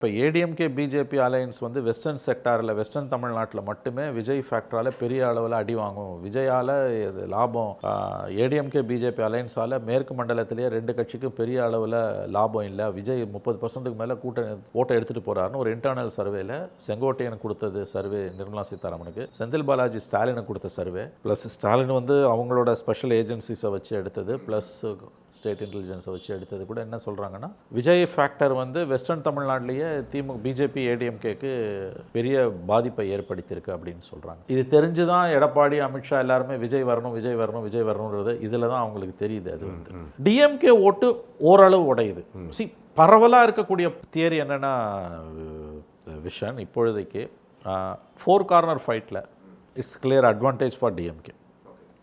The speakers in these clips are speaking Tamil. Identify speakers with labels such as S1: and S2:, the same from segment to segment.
S1: இப்போ ஏடிஎம்கே பிஜேபி அலையன்ஸ் வந்து வெஸ்டர்ன் செக்டாரில் வெஸ்டர்ன் தமிழ்நாட்டில் மட்டுமே விஜய் ஃபேக்டரால் பெரிய அளவில் அடி வாங்கும். விஜயால் இது லாபம். ஏடிஎம்கே பிஜேபி அலையன்ஸால் மேற்கு மண்டலத்திலேயே ரெண்டு கட்சிக்கும் பெரிய அளவில் லாபம் இல்லை. விஜய் 30% மேலே ஓட்டை எடுத்துகிட்டு போகிறாருன்னு ஒரு இன்டர்னல் சர்வேல செங்கோட்டையன் கொடுத்தது சர்வே நிர்மலா சீதாராமனுக்கு, செந்தில் பாலாஜி ஸ்டாலினுக்கு கொடுத்த சர்வே, ப்ளஸ் ஸ்டாலின் வந்து அவங்களோட ஸ்பெஷல் ஏஜென்சிஸை வச்சு எடுத்தது, ப்ளஸ் ஸ்டேட் இன்டெலிஜென்ஸை வச்சு எடுத்தது கூட என்ன சொல்கிறாங்கன்னா, விஜய் ஃபேக்டர் வந்து வெஸ்டர்ன் தமிழ்நாட்டிலேயே திமுக பிஜேபி ஏடிஎம்கேக்கு பெரிய பாதிப்பை ஏற்படுத்தியிருக்கு அப்படின்னு சொல்கிறாங்க. இது தெரிஞ்சு தான் எடப்பாடி அமித்ஷா எல்லாருமே விஜய் வரணும் விஜய் வரணும் விஜய் வரணுன்றது இதில் தான் அவங்களுக்கு தெரியுது. அது வந்து டிஎம்கே ஓட்டு ஓரளவு உடையுது. பரவலாக இருக்கக்கூடிய தியரி என்னென்னா, விஷன் இப்பொழுதைக்கு 4 கார்னர் ஃபைட்டில் it's clear advantage for DMK.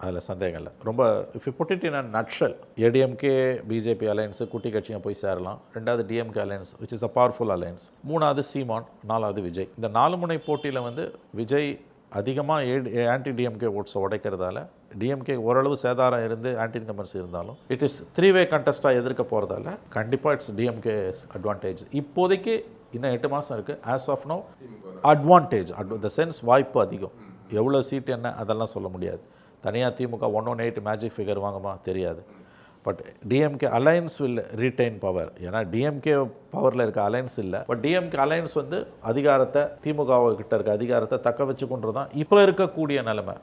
S1: அதில் சந்தேகம் இல்லை. ரொம்ப if you put it in a nutshell, ADMK BJP alliance குட்டி கட்சியாக போய் சேரலாம். ரெண்டாவது DMK alliance which is a powerful alliance. மூணாவது சீமான், நாலாவது விஜய். இந்த 4 முனை போட்டியில் வந்து விஜய் அதிகமாக ஆன்டி டிஎம்கே ஓட்ஸை உடைக்கிறதால டிஎம்கே ஓரளவு சேதாரம் இருந்து ஆன்டி இன்கம்பன்ஸ் இருந்தாலும் இட் இஸ் 3-வே கண்டெஸ்ட்டாக எதிர்க்க போகிறதால கண்டிப்பாக இட்ஸ் டிஎம்கே அட்வான்டேஜ். இப்போதைக்கு இன்னும் 8 மாதம் இருக்குது. As of no advantage the sense வாய்ப்பு அதிகம். எவ்வளோ சீட் என்ன அதெல்லாம் சொல்ல முடியாது. தனியாக திமுக 118 மேஜிக் ஃபிகர் வாங்குமா தெரியாது. But DMK alliance will retain power. ஏன்னா டிஎம்கே பவரில் இருக்க அலையன்ஸ் இல்லை. பட் டிஎம்கே அலையன்ஸ் வந்து அதிகாரத்தை, திமுக கிட்ட இருக்க அதிகாரத்தை தக்க வச்சுக்கொண்டு தான் இப்போ இருக்கக்கூடிய நிலைமை.